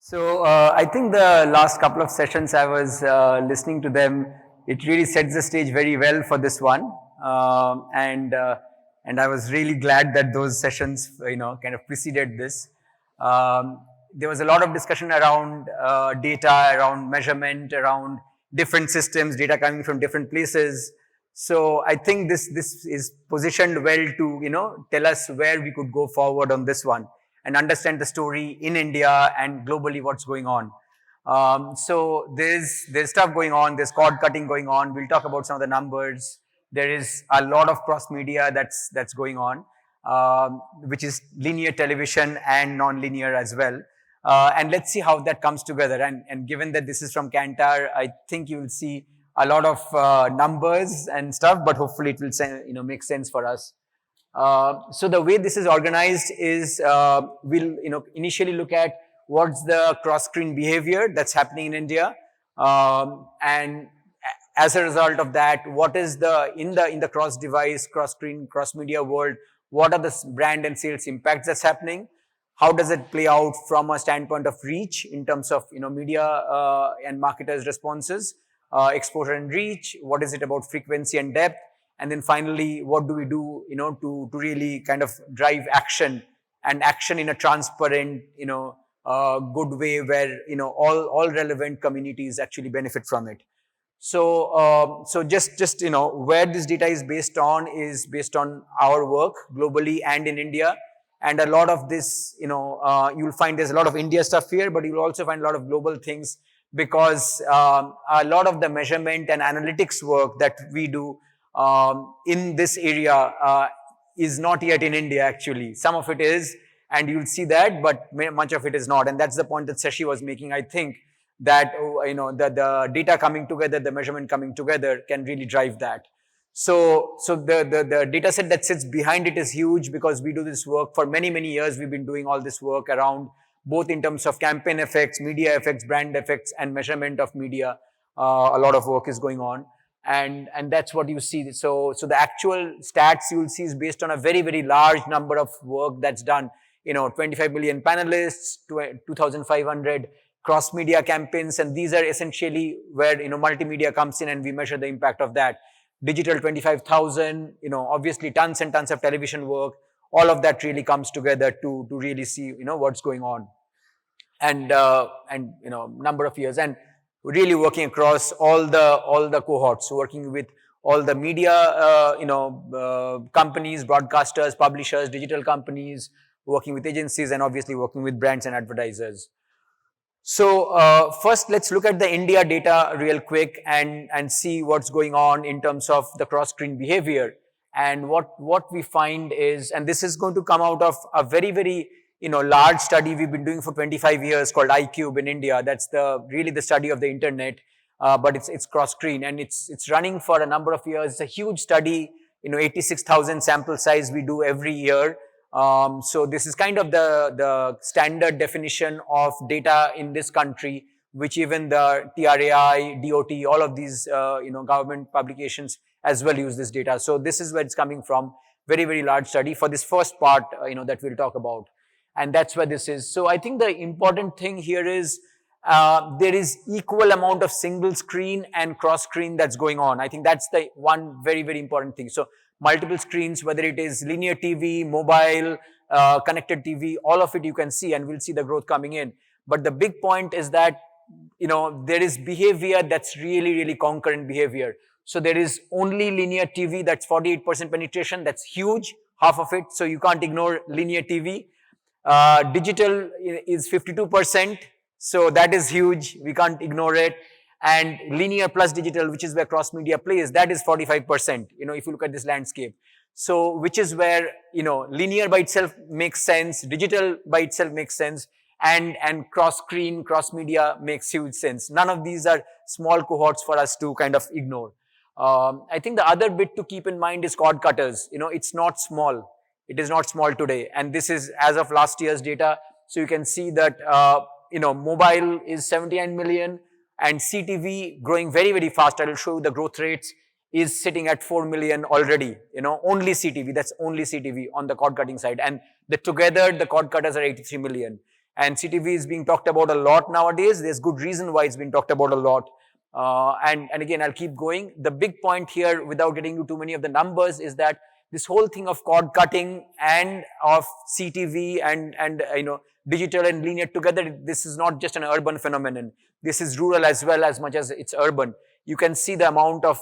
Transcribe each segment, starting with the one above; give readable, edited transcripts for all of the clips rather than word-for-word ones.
So I think the last couple of sessions I was listening to them, it really sets the stage very well for this one, and I was really glad that those sessions kind of preceded this. There was a lot of discussion around data, around measurement, around different systems, data coming from different places. So I think this is positioned well to tell us where we could go forward on this one and understand the story in India and globally what's going on. So there's stuff going on, there's cord cutting going on. We'll talk about some of the numbers. There is a lot of cross media that's going on, which is linear television and non-linear as well. And let's see how that comes together. And given that this is from Kantar, I think you will see a lot of numbers and stuff, but hopefully it will make sense for us. So the way this is organized is we'll initially look at what's the cross-screen behavior that's happening in India, and as a result of that, what is in the cross-device, cross-screen, cross-media world, what are the brand and sales impacts that's happening? How does it play out from a standpoint of reach in terms of media and marketers' responses, exposure and reach? What is it about frequency and depth? And then finally, what do we do, to really kind of drive action and action in a transparent, good way where, all relevant communities actually benefit from it. So, just where this data is based on our work globally and in India. And a lot of this, you'll find there's a lot of India stuff here, but you'll also find a lot of global things because a lot of the measurement and analytics work that we do in this area is not yet in India actually. Some of it is, and you'll see that, but much of it is not. And that's the point that Sashi was making, I think, that the data coming together, the measurement coming together can really drive that. So the data set that sits behind it is huge because we do this work for many, many years. We've been doing all this work around both in terms of campaign effects, media effects, brand effects, and measurement of media. A lot of work is going on. And that's what you see. So the actual stats you will see is based on a very, very large number of work that's done. 25 million panelists, 2,500 cross-media campaigns, and these are essentially where, multimedia comes in and we measure the impact of that. Digital 25,000, obviously tons and tons of television work. All of that really comes together to really see, what's going on. And number of years. And really working across all the cohorts, working with all the media, companies, broadcasters, publishers, digital companies, working with agencies, and obviously working with brands and advertisers. So first, let's look at the India data real quick and see what's going on in terms of the cross-screen behavior. And what we find is, and this is going to come out of a very, very large study we've been doing for 25 years called iCube in India. That's really the study of the internet, but it's cross-screen and it's running for a number of years. It's a huge study, 86,000 sample size we do every year. So this is kind of the standard definition of data in this country, which even the TRAI, DOT, all of these, government publications as well use this data. So this is where it's coming from. Very, very large study for this first part, that we'll talk about. And that's where this is. So I think the important thing here is there is equal amount of single screen and cross screen that's going on. I think that's the one very, very important thing. So multiple screens, whether it is linear TV, mobile, connected TV, all of it you can see, and we'll see the growth coming in. But the big point is that, there is behavior that's really, really concurrent behavior. So there is only linear TV, that's 48% penetration. That's huge, half of it. So you can't ignore linear TV. Digital is 52%. So that is huge. We can't ignore it. And linear plus digital, which is where cross media plays, that is 45%, if you look at this landscape. So which is where, linear by itself makes sense, digital by itself makes sense, and cross screen, cross media makes huge sense. None of these are small cohorts for us to kind of ignore. I think the other bit to keep in mind is cord cutters. It's not small. It is not small today. And this is as of last year's data. So you can see that, mobile is 79 million and CTV growing very, very fast. I will show you the growth rates is sitting at 4 million already, only CTV. That's only CTV on the cord cutting side. And together the cord cutters are 83 million. And CTV is being talked about a lot nowadays. There's good reason why it's being talked about a lot. And again, I'll keep going. The big point here, without getting into too many of the numbers, is that this whole thing of cord cutting and of CTV and digital and linear together, this is not just an urban phenomenon. This is rural as well, as much as it's urban. You can see the amount of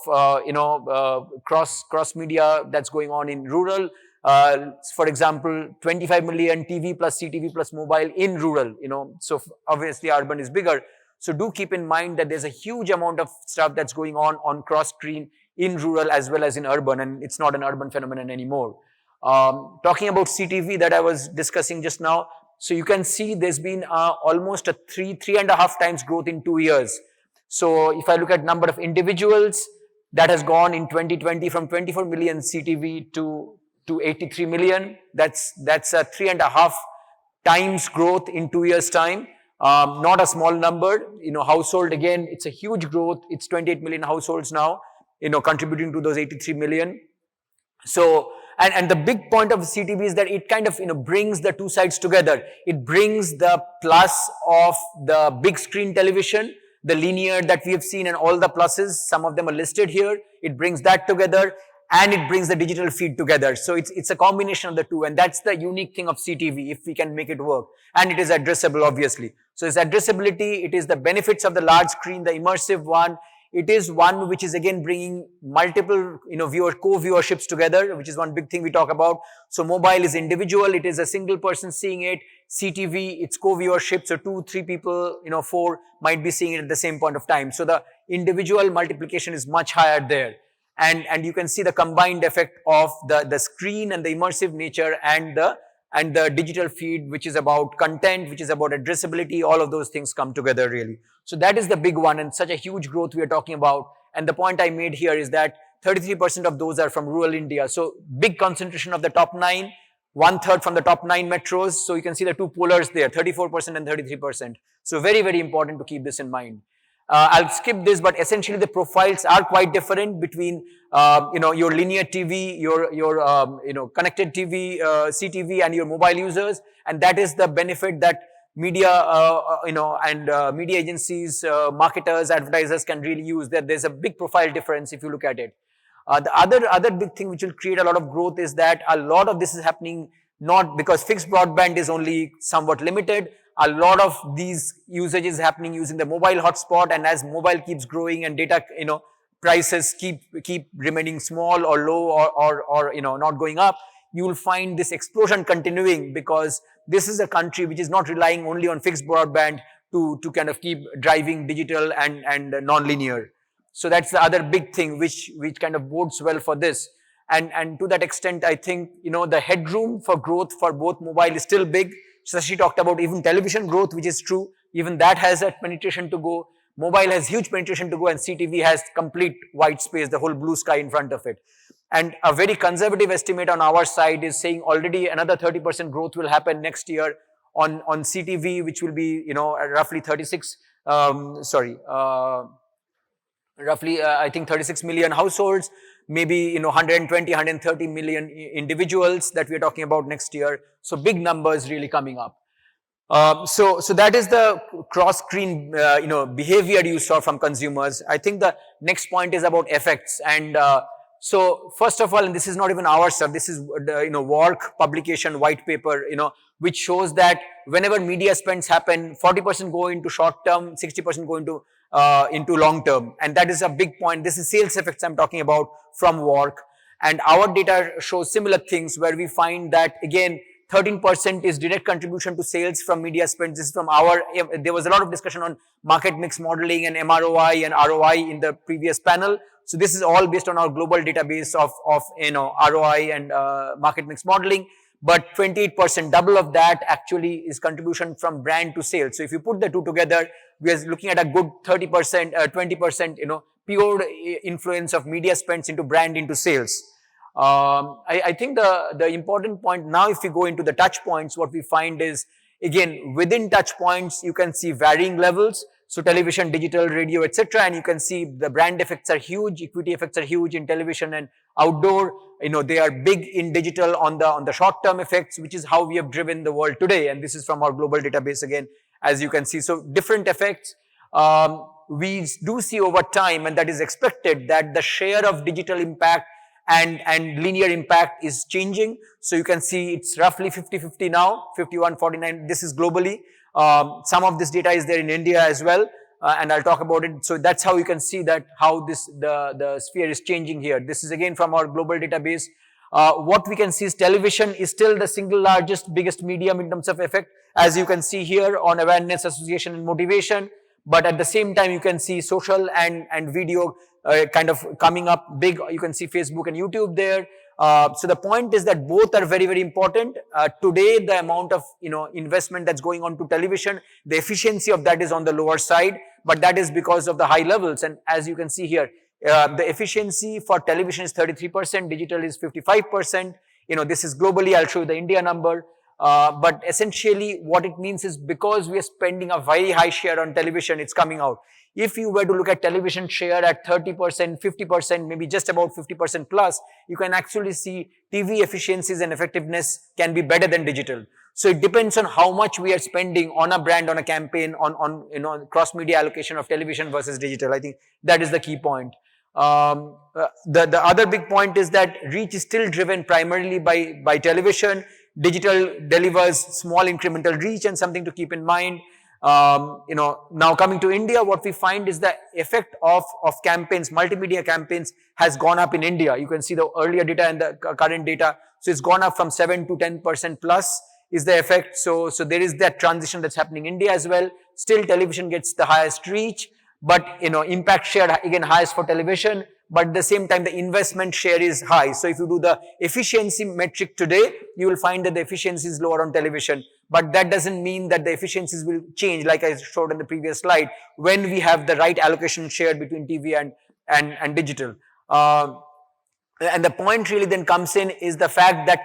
cross media that's going on in rural. For example, 25 million TV plus CTV plus mobile in rural. So obviously urban is bigger. So do keep in mind that there's a huge amount of stuff that's going on cross screen in rural as well as in urban, and it's not an urban phenomenon anymore. Talking about CTV that I was discussing just now, so you can see there's been almost a 3.5 times growth in 2 years. So if I look at number of individuals, that has gone in 2020 from 24 million CTV to 83 million. That's a 3.5 times growth in 2 years time. Not a small number. Household, again, it's a huge growth. It's 28 million households now, contributing to those 83 million. So, and the big point of CTV is that it kind of, brings the two sides together. It brings the plus of the big screen television, the linear that we have seen, and all the pluses. Some of them are listed here. It brings that together, and it brings the digital feed together. So it's a combination of the two, and that's the unique thing of CTV, if we can make it work. And it is addressable, obviously. So it's addressability, it is the benefits of the large screen, the immersive one. It is one which is again bringing multiple, co-viewerships together, which is one big thing we talk about. So mobile is individual, it is a single person seeing it. CTV, it's co-viewership, so 2-3 people, 4 might be seeing it at the same point of time. So the individual multiplication is much higher there. And you can see the combined effect of the screen and the immersive nature and the digital feed, which is about content, which is about addressability. All of those things come together really. So that is the big one, and such a huge growth we are talking about. And the point I made here is that 33% of those are from rural India. So big concentration of the top 9, 1/3 from the top 9 metros. So you can see the two polars there, 34% and 33%. So very, very important to keep this in mind. I'll skip this, but essentially the profiles are quite different between, your linear TV, your connected TV, CTV, and your mobile users. And that is the benefit that media, and media agencies, marketers, advertisers can really use. That there's a big profile difference if you look at it. The other big thing which will create a lot of growth is that a lot of this is happening not because fixed broadband is only somewhat limited. A lot of these usage is happening using the mobile hotspot, and as mobile keeps growing and data, prices keep remaining small or low or not going up, you will find this explosion continuing, because this is a country which is not relying only on fixed broadband to kind of keep driving digital and non-linear. So that's the other big thing which kind of bodes well for this. And to that extent, I think, the headroom for growth for both mobile is still big. Shashi talked about even television growth, which is true. Even that has that penetration to go. Mobile has huge penetration to go, and CTV has complete white space, the whole blue sky in front of it. And a very conservative estimate on our side is saying already another 30% growth will happen next year on CTV, which will be, roughly 36, I think 36 million households, maybe, 120, 130 million individuals that we're talking about next year. So big numbers really coming up. So that is the cross-screen, behavior you saw from consumers. I think the next point is about effects. And so first of all, and this is not even our stuff, this is, work publication white paper, which shows that whenever media spends happen, 40% go into short term, 60% go into long term. And that is a big point. This is sales effects I'm talking about from work. And our data shows similar things, where we find that again, 13% is direct contribution to sales from media spend. This is from there was a lot of discussion on market mix modeling and MROI and ROI in the previous panel. So this is all based on our global database of ROI and market mix modeling. But 28%, double of that actually is contribution from brand to sales. So if you put the two together, we are looking at a good 30%, 20%, pure influence of media spends into brand into sales. I think the important point now, if we go into the touch points, what we find is, again, within touch points, you can see varying levels. So television, digital, radio, etc. And you can see the brand effects are huge, equity effects are huge in television and outdoor. They are big in digital on the short-term effects, which is how we have driven the world today. And this is from our global database again, as you can see. So different effects. We do see over time, and that is expected, that the share of digital impact and linear impact is changing. So you can see it's roughly 50-50 now, 51-49. This is globally. Some of this data is there in India as well, and I'll talk about it. So that's how you can see that how the sphere is changing here. This is again from our global database. What we can see is television is still the single largest, biggest medium in terms of effect, as you can see here on awareness, association, and motivation. But at the same time, you can see social and video kind of coming up big. You can see Facebook and YouTube there. So the point is that both are very, very important. Today, the amount of investment that's going on to television, the efficiency of that is on the lower side, but that is because of the high levels. And as you can see here, the efficiency for television is 33%, digital is 55%. This is globally. I'll show you the India number. But essentially what it means is because we are spending a very high share on television, it's coming out. If you were to look at television share at 30%, 50%, maybe just about 50% plus, you can actually see TV efficiencies and effectiveness can be better than digital. So it depends on how much we are spending on a brand, on a campaign, on cross-media allocation of television versus digital. I think that is the key point. The other big point is that reach is still driven primarily by television. Digital delivers small incremental reach, and something to keep in mind. Now coming to India, what we find is the effect of campaigns, multimedia campaigns has gone up in India. You can see the earlier data and the current data. So it's gone up from 7 to 10% plus is the effect. So there is that transition that's happening in India as well. Still television gets the highest reach, but impact share again highest for television. But at the same time, the investment share is high. So if you do the efficiency metric today, you will find that the efficiency is lower on television. But that doesn't mean that the efficiencies will change, like I showed on the previous slide, when we have the right allocation share between TV and digital. And the point really then comes in is the fact that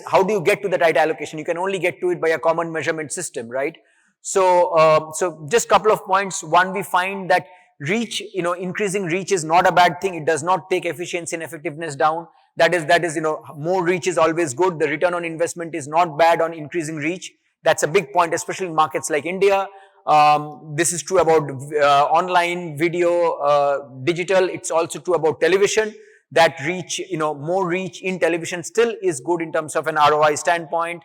how do you get to the right allocation? You can only get to it by a common measurement system, right? So just a couple of points. One, we find that reach, increasing reach is not a bad thing. It does not take efficiency and effectiveness down. That is, more reach is always good. The return on investment is not bad on increasing reach. That's a big point, especially in markets like India. This is true about online, video, digital. It's also true about television. That reach, more reach in television still is good in terms of an ROI standpoint.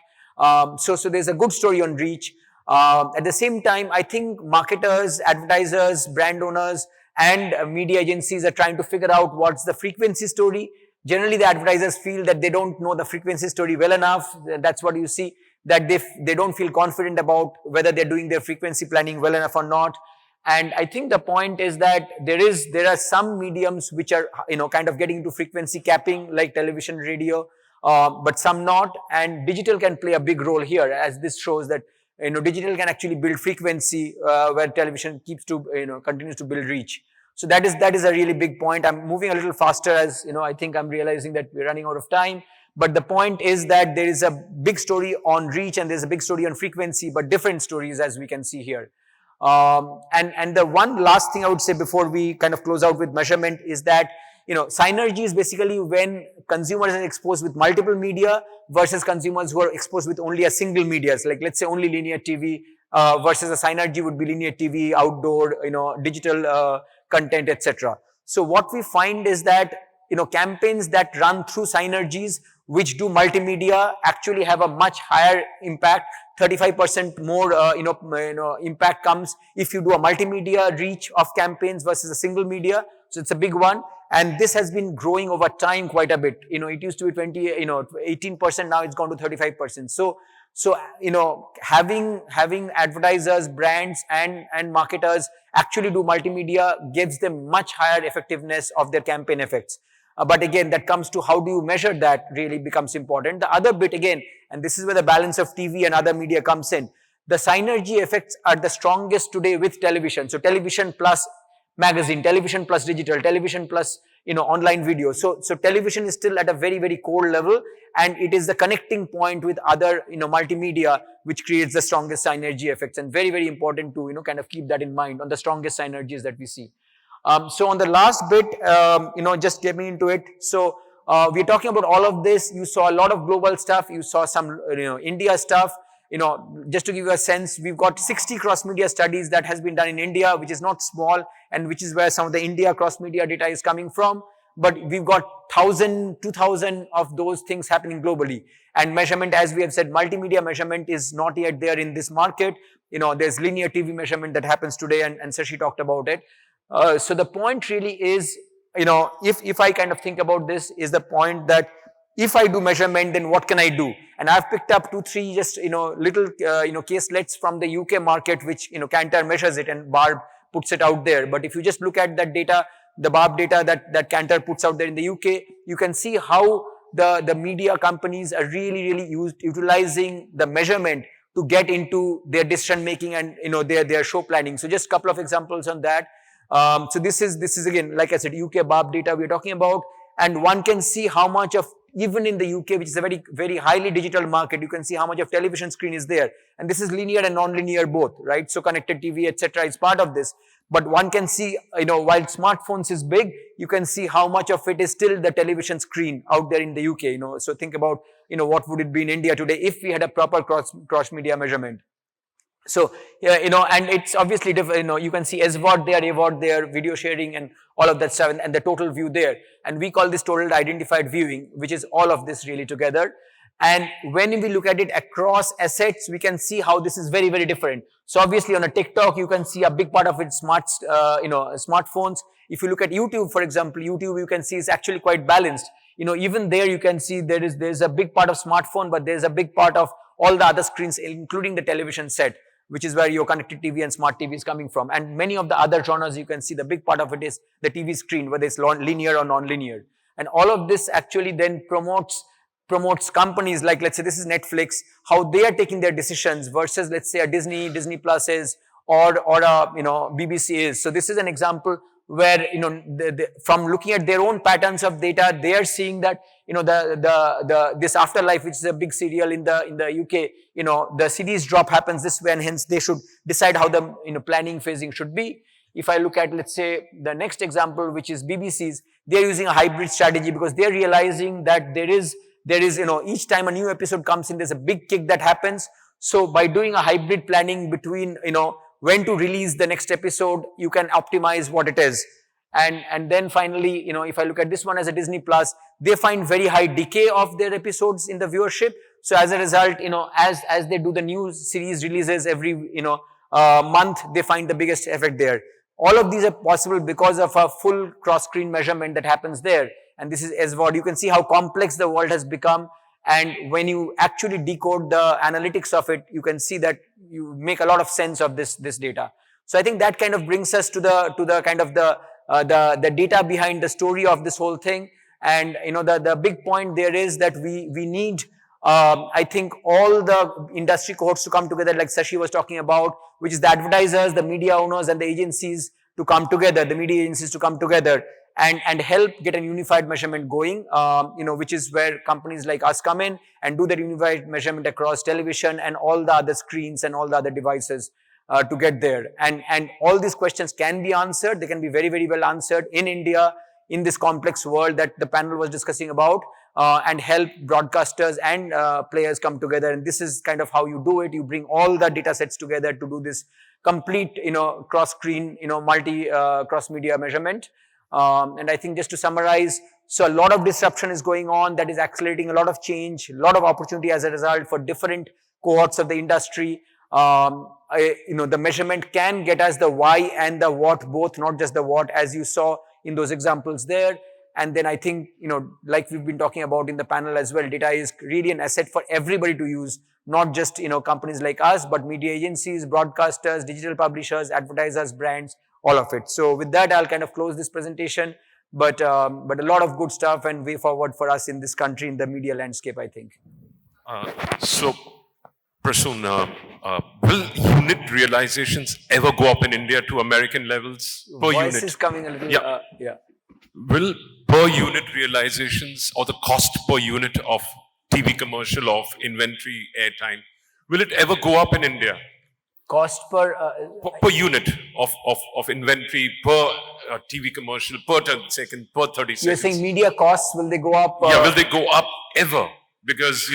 So there's a good story on reach. At the same time, I think marketers, advertisers, brand owners, and media agencies are trying to figure out what's the frequency story. Generally, the advertisers feel that they don't know the frequency story well enough. That's what you see, that they don't feel confident about whether they're doing their frequency planning well enough or not. And I think the point is that there are some mediums which are, kind of getting into frequency capping, like television, radio, but some not. And digital can play a big role here, as this shows that digital can actually build frequency where television continues to build reach. So that is a really big point. I'm moving a little faster as I think I'm realizing that we're running out of time. But the point is that there is a big story on reach and there's a big story on frequency, but different stories, as we can see here. And the one last thing I would say before we kind of close out with measurement is that synergy is basically when consumers are exposed with multiple media versus consumers who are exposed with only a single media. So like let's say only linear TV versus a synergy would be linear TV, outdoor, digital content, etc. So what we find is that campaigns that run through synergies which do multimedia actually have a much higher impact. 35% more impact comes if you do a multimedia reach of campaigns versus a single media. So it's a big one. And this has been growing over time quite a bit. It used to be 18%, now it's gone to 35%. So having advertisers, brands and marketers actually do multimedia gives them much higher effectiveness of their campaign effects. But again, that comes to how do you measure that really becomes important. The other bit again, and this is where the balance of TV and other media comes in, the synergy effects are the strongest today with television. So television plus magazine, television plus digital, television plus, online video. So television is still at a very, very core level, and it is the connecting point with other, multimedia, which creates the strongest synergy effects, and very, very important to, kind of keep that in mind on the strongest synergies that we see. So on the last bit, just getting into it. So we're talking about all of this. You saw a lot of global stuff. You saw some, India stuff. Just to give you a sense, we've got 60 cross-media studies that has been done in India, which is not small, and which is where some of the India cross-media data is coming from. But we've got 1,000, 2,000 of those things happening globally. And measurement, as we have said, multimedia measurement is not yet there in this market. There's linear TV measurement that happens today, and Sashi talked about it. So the point really is, if I kind of think about this, is the point that if I do measurement, then what can I do? And I've picked up 2-3 just, little, caselets from the UK market, which, Kantar measures it and Barb puts it out there. But if you just look at that data, the Barb data that Kantar puts out there in the UK, you can see how the media companies are really utilizing the measurement to get into their decision making and, their show planning. So just a couple of examples on that. So this is again, like I said, UK Barb data we're talking about, and one can see how much of, even in the UK, which is a very, very highly digital market, you can see how much of television screen is there. And this is linear and non-linear both, right? So connected TV, etc. is part of this. But one can see, while smartphones is big, you can see how much of it is still the television screen out there in the UK, So think about, what would it be in India today if we had a proper cross-media measurement. So, and it's obviously different, you can see SVOD there, AVOD there, video sharing and all of that stuff, and the total view there. And we call this total identified viewing, which is all of this really together. And when we look at it across assets, we can see how this is very, very different. So obviously on a TikTok, you can see a big part of it smartphones. If you look at YouTube, for example, YouTube, you can see is actually quite balanced. Even there you can see there's a big part of smartphone, but there's a big part of all the other screens, including the television set, which is where your connected TV and smart TV is coming from. And many of the other genres, you can see the big part of it is the TV screen, whether it's linear or non-linear. And all of this actually then promotes companies like, let's say this is Netflix, how they are taking their decisions versus, let's say, a Disney Plus is, or a, BBC is. So this is an example where, from looking at their own patterns of data, they are seeing that, this Afterlife, which is a big serial in the UK, the series drop happens this way, and hence they should decide how the, planning phasing should be. If I look at, let's say, the next example, which is BBC's, they're using a hybrid strategy because they're realizing that there is, each time a new episode comes in, there's a big kick that happens. So by doing a hybrid planning between, when to release the next episode, you can optimize what it is. And then finally, if I look at this one as a Disney Plus, they find very high decay of their episodes in the viewership. So as a result, as they do the new series releases every, month, they find the biggest effect there. All of these are possible because of a full cross-screen measurement that happens there. And this is SVOD. You can see how complex the world has become. And when you actually decode the analytics of it, you can see that you make a lot of sense of this data. So I think that kind of brings us to the kind of the data behind the story of this whole thing. And, the big point there is that we need, I think, all the industry cohorts to come together, like Sashi was talking about, which is the advertisers, the media owners, and the agencies to come together, the media agencies to come together and help get a unified measurement going, which is where companies like us come in and do the unified measurement across television and all the other screens and all the other devices to get there. And all these questions can be answered. They can be very, very well answered in India, in this complex world that the panel was discussing about, and help broadcasters and players come together. And this is kind of how you do it. You bring all the data sets together to do this complete, cross-screen, cross-media measurement. And I think just to summarize, so a lot of disruption is going on that is accelerating a lot of change, a lot of opportunity as a result for different cohorts of the industry. The measurement can get us the why and the what both, not just the what, as you saw in those examples there. And then I think, like we've been talking about in the panel as well, data is really an asset for everybody to use, not just, companies like us, but media agencies, broadcasters, digital publishers, advertisers, brands, all of it. So with that, I'll kind of close this presentation, but a lot of good stuff and way forward for us in this country, in the media landscape, I think. So Prasun, will unit realizations ever go up in India to American levels per Voice unit? is coming a little. Yeah. Yeah. Will per unit realizations or the cost per unit of TV commercial of inventory airtime, will it ever go up in India? Cost per. Per unit of inventory per TV commercial per second, per 30 seconds. You're saying media costs, will they go up? Yeah, will they go up ever? Because,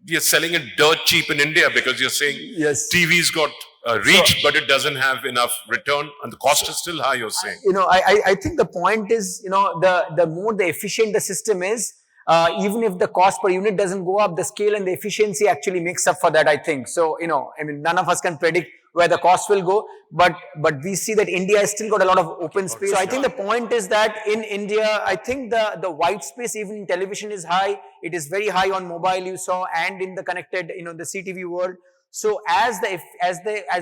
you're selling it dirt cheap in India because you're saying Yes. TV's got reach, but it doesn't have enough return and the cost is still high, you're saying. I think the point is, the more the efficient the system is, even if the cost per unit doesn't go up, the scale and the efficiency actually makes up for that, I think. So, none of us can predict where the cost will go, but we see that India has still got a lot of open space. So I think the point is that in India, I think the white space even in television is high. It is very high on mobile, you saw, and in the connected, the CTV world. So as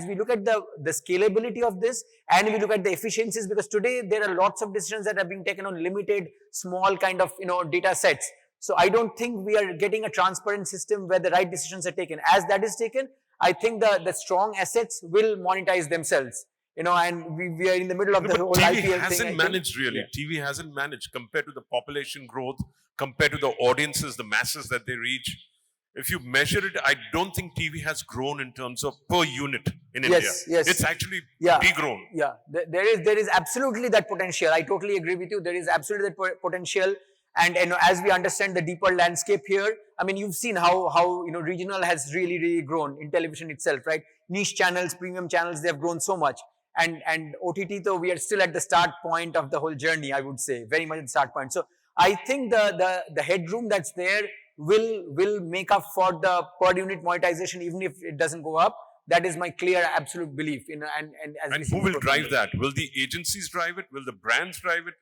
we look at the scalability of this, and we look at the efficiencies, because today there are lots of decisions that are being taken on limited, small kind of data sets. So I don't think we are getting a transparent system where the right decisions are taken. As that is taken, I think the strong assets will monetize themselves. And we are in the middle of the whole TV IPL thing. hasn't managed really. Yeah. TV hasn't managed compared to the population growth, compared to the audiences, the masses that they reach. If you measure it, I don't think TV has grown in terms of per unit in India. Yes. It's actually degrown. Yeah, there is absolutely that potential. I totally agree with you. There is absolutely that potential. And as we understand the deeper landscape here, I mean, you've seen how regional has really grown in television itself, right? Niche channels, premium channels, they have grown so much. And OTT, though, we are still at the start point of the whole journey, I would say, very much at the start point. So I think the headroom that's there will make up for the per unit monetization, even if it doesn't go up. That is my clear, absolute belief. And who will drive that? Will the agencies drive it? Will the brands drive it?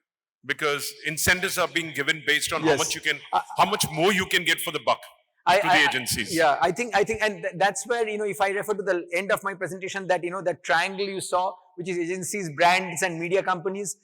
Because incentives are being given based on how much more you can get for the buck to the agencies. I think, and that's where, if I refer to the end of my presentation, that, that triangle you saw, which is agencies, brands, and media companies,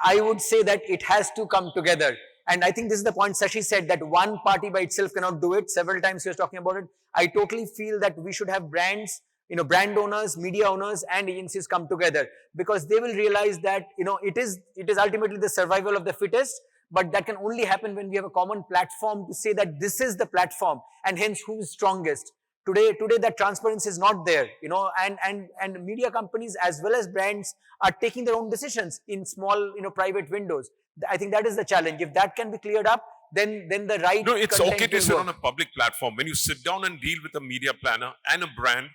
I would say that it has to come together. And I think this is the point Sashi said, that one party by itself cannot do it. Several times he was talking about it. I totally feel that we should have brands, brand owners, media owners, and agencies come together, because they will realize that, it is ultimately the survival of the fittest, but that can only happen when we have a common platform to say that this is the platform, and hence who is strongest. Today that transparency is not there, and media companies as well as brands are taking their own decisions in small, private windows. I think that is the challenge. If that can be cleared up, then the right. No, it's okay to sit on a public platform. When you sit down and deal with a media planner and a brand,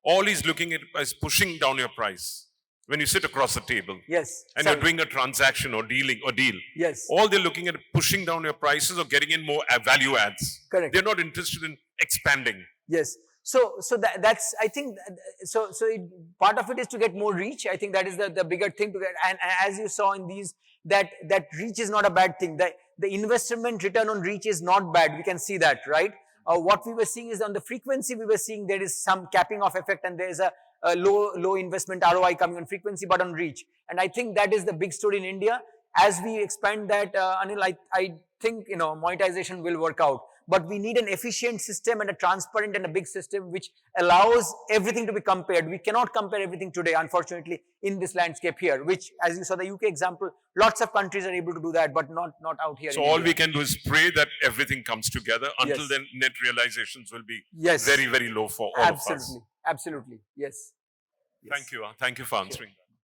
all he's looking at is pushing down your price. When you sit across the table, yes, and you're doing a transaction or deal, yes, all they're looking at is pushing down your prices or getting in more value adds. Correct. They're not interested in expanding. Yes. So that's, I think, part of it is to get more reach. I think that is the bigger thing to get. And as you saw in these, that reach is not a bad thing. The investment return on reach is not bad. We can see that, right? What we were seeing is on the frequency, we were seeing there is some capping off effect, and there is a low investment ROI coming on frequency, but on reach. And I think that is the big story in India. As we expand that, Anil, I think, monetization will work out. But we need an efficient system and a transparent and a big system which allows everything to be compared. We cannot compare everything today, unfortunately, in this landscape here, which, as you saw the UK example, lots of countries are able to do that, but not out here. So all we can do is pray that everything comes together. Until then, net realizations will be very, very low for all of us. Absolutely. Yes. Thank you. Thank you for answering.